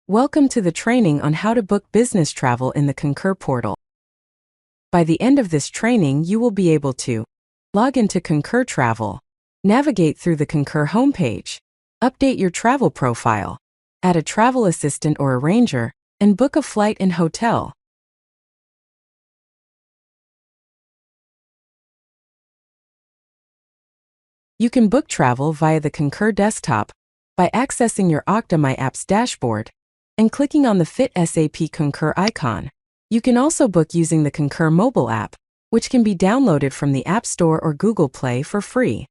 Welcome to the training on how to book business travel in the Concur portal. By the end of this training, you will be able to log into Concur Travel, navigate through the Concur homepage, update your travel profile, add a travel assistant or arranger, and book a flight and hotel. You can book travel via the Concur desktop by accessing your Okta My Apps dashboard and clicking on the Fit SAP Concur icon. You can also book using the Concur mobile app, which can be downloaded from the App Store or Google Play for free.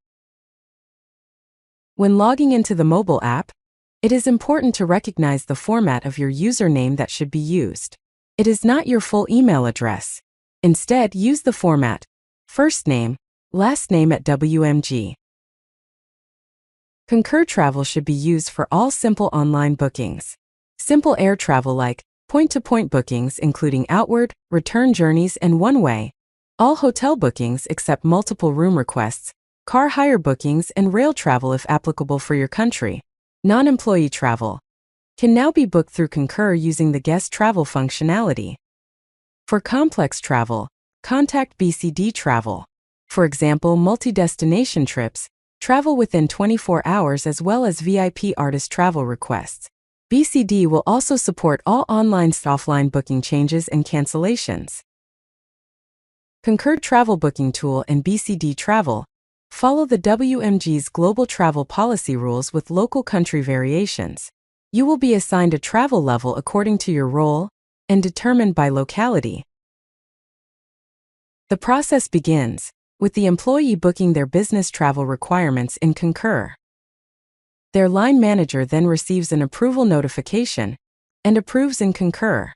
When logging into the mobile app, it is important to recognize the format of your username that should be used. It is not your full email address. Instead, use the format first name, last name at WMG. Concur Travel should be used for all simple online bookings. Simple air travel like point-to-point bookings including outward, return journeys and one-way. All hotel bookings except multiple room requests, car hire bookings and rail travel if applicable for your country. Non-employee travel can now be booked through Concur using the guest travel functionality. For complex travel, contact BCD Travel. For example, multi-destination trips, travel within 24 hours as well as VIP artist travel requests. BCD will also support all online/offline booking changes and cancellations. Concur Travel Booking Tool and BCD Travel follow the WMG's global travel policy rules with local country variations. You will be assigned a travel level according to your role and determined by locality. The process begins with the employee booking their business travel requirements in Concur. Their line manager then receives an approval notification and approves in Concur.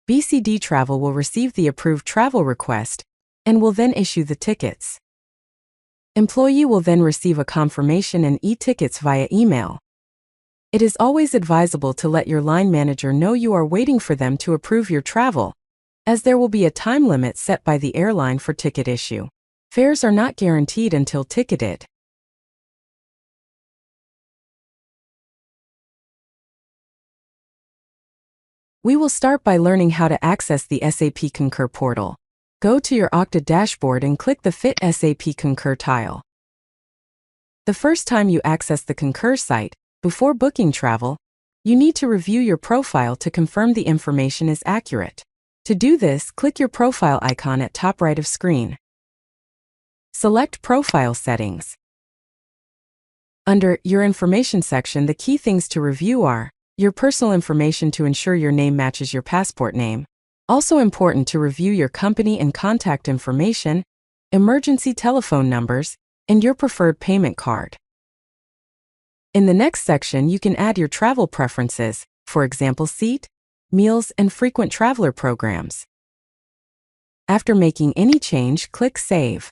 BCD Travel will receive the approved travel request and will then issue the tickets. Employee will then receive a confirmation and e-tickets via email. It is always advisable to let your line manager know you are waiting for them to approve your travel, as there will be a time limit set by the airline for ticket issue. Fares are not guaranteed until ticketed. We will start by learning how to access the SAP Concur portal. Go to your Okta dashboard and click the Fit SAP Concur tile. The first time you access the Concur site, before booking travel, you need to review your profile to confirm the information is accurate. To do this, click your profile icon at top right of screen. Select Profile Settings. Under Your Information section, the key things to review are your personal information to ensure your name matches your passport name. Also important to review your company and contact information, emergency telephone numbers, and your preferred payment card. In the next section, you can add your travel preferences, for example, seat, meals, and frequent traveler programs. After making any change, click Save.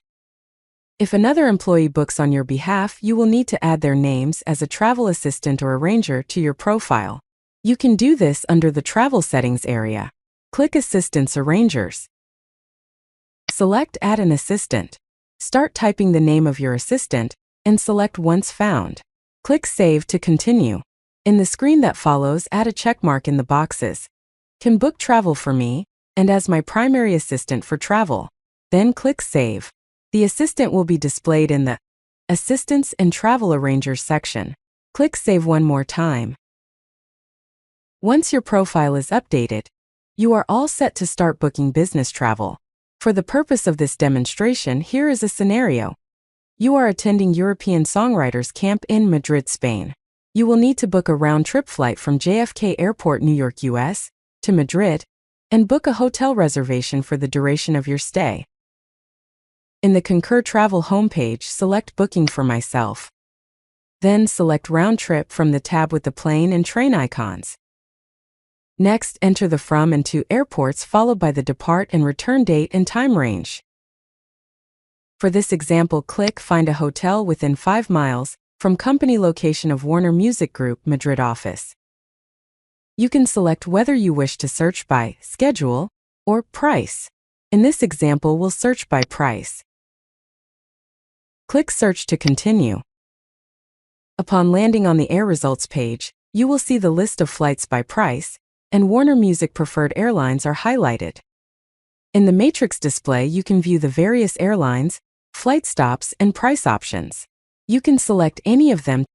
If another employee books on your behalf, you will need to add their names as a travel assistant or arranger to your profile. You can do this under the Travel Settings area. Click Assistants Arrangers. Select Add an Assistant. Start typing the name of your assistant and select Once Found. Click Save to continue. In the screen that follows, add a checkmark in the boxes. Can book travel for me and as my primary assistant for travel. Then click Save. The assistant will be displayed in the Assistants and Travel Arrangers section. Click Save one more time. Once your profile is updated, you are all set to start booking business travel. For the purpose of this demonstration, here is a scenario. You are attending European Songwriters Camp in Madrid, Spain. You will need to book a round-trip flight from JFK Airport, New York, US, to Madrid, and book a hotel reservation for the duration of your stay. In the Concur Travel homepage, select Booking for Myself. Then select Round Trip from the tab with the plane and train icons. Next, enter the from and to airports followed by the depart and return date and time range. For this example, click Find a hotel within 5 miles from company location of Warner Music Group, Madrid office. You can select whether you wish to search by schedule or price. In this example, we'll search by price. Click Search to continue. Upon landing on the Air Results page, you will see the list of flights by price, and Warner Music preferred airlines are highlighted. In the matrix display, you can view the various airlines, flight stops, and price options. You can select any of them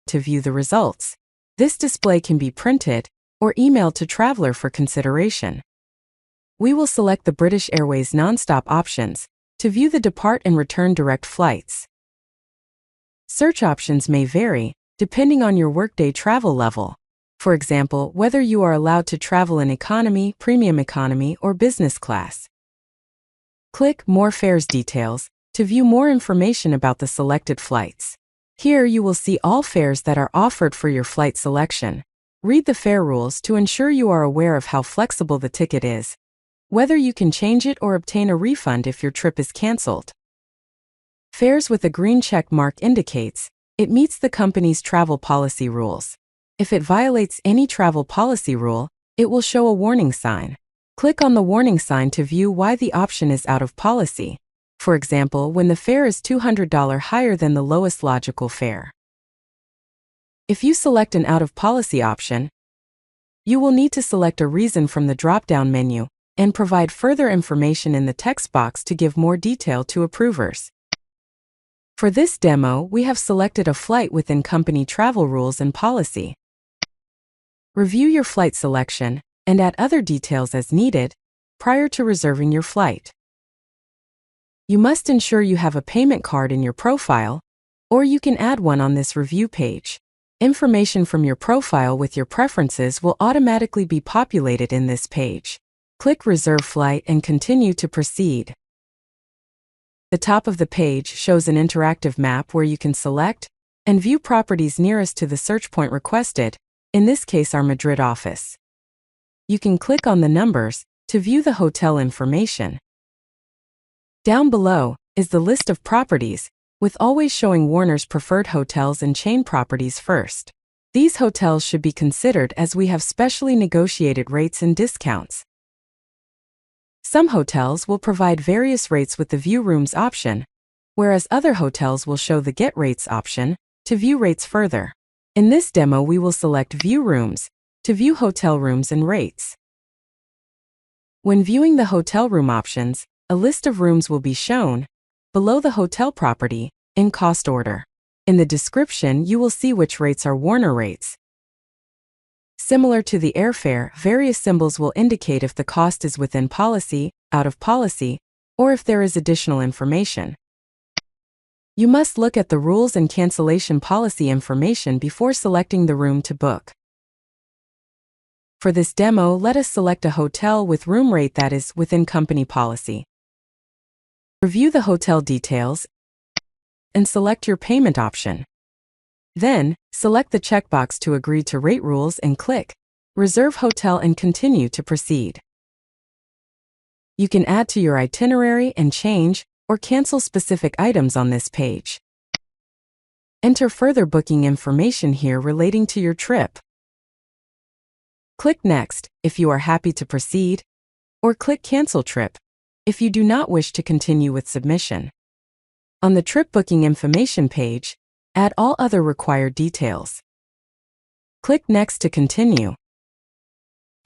to view the results. This display can be printed or emailed to traveler for consideration. We will select the British Airways non-stop options to view the depart and return direct flights. Search options may vary depending on your workday travel level. For example, whether you are allowed to travel in economy, premium economy, or business class. Click More Fares Details to view more information about the selected flights. Here you will see all fares that are offered for your flight selection. Read the fare rules to ensure you are aware of how flexible the ticket is, whether you can change it or obtain a refund if your trip is canceled. Fares with a green check mark indicates it meets the company's travel policy rules. If it violates any travel policy rule, it will show a warning sign. Click on the warning sign to view why the option is out of policy. For example, when the fare is $200 higher than the lowest logical fare. If you select an out-of-policy option, you will need to select a reason from the drop-down menu and provide further information in the text box to give more detail to approvers. For this demo, we have selected a flight within company travel rules and policy. Review your flight selection and add other details as needed prior to reserving your flight. You must ensure you have a payment card in your profile, or you can add one on this review page. Information from your profile with your preferences will automatically be populated in this page. Click Reserve Flight and continue to proceed. The top of the page shows an interactive map where you can select and view properties nearest to the search point requested, in this case our Madrid office. You can click on the numbers to view the hotel information. Down below is the list of properties, with always showing Warner's preferred hotels and chain properties first. These hotels should be considered as we have specially negotiated rates and discounts. Some hotels will provide various rates with the View Rooms option, whereas other hotels will show the Get Rates option to view rates further. In this demo, we will select View Rooms to view hotel rooms and rates. When viewing the hotel room options, a list of rooms will be shown below the hotel property in cost order. In the description, you will see which rates are Warner rates. Similar to the airfare, various symbols will indicate if the cost is within policy, out of policy, or if there is additional information. You must look at the rules and cancellation policy information before selecting the room to book. For this demo, let us select a hotel with room rate that is within company policy. Review the hotel details and select your payment option. Then, select the checkbox to agree to rate rules and click Reserve Hotel and continue to proceed. You can add to your itinerary and change or cancel specific items on this page. Enter further booking information here relating to your trip. Click Next if you are happy to proceed, or click Cancel Trip if you do not wish to continue with submission. On the trip booking information page, add all other required details. Click Next to continue.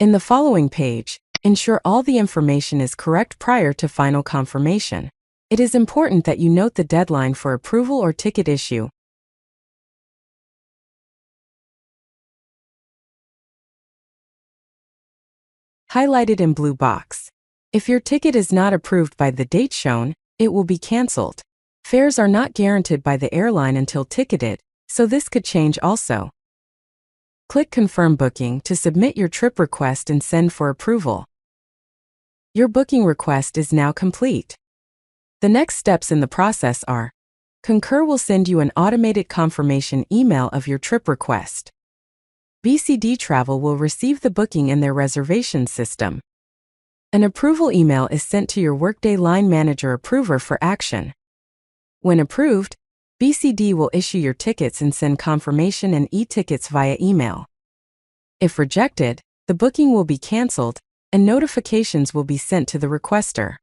In the following page, ensure all the information is correct prior to final confirmation. It is important that you note the deadline for approval or ticket issue. Highlighted in blue box. If your ticket is not approved by the date shown, it will be canceled. Fares are not guaranteed by the airline until ticketed, so this could change also. Click Confirm Booking to submit your trip request and send for approval. Your booking request is now complete. The next steps in the process are: Concur will send you an automated confirmation email of your trip request. BCD Travel will receive the booking in their reservation system. An approval email is sent to your Workday Line Manager approver for action. When approved, BCD will issue your tickets and send confirmation and e-tickets via email. If rejected, the booking will be canceled and notifications will be sent to the requester.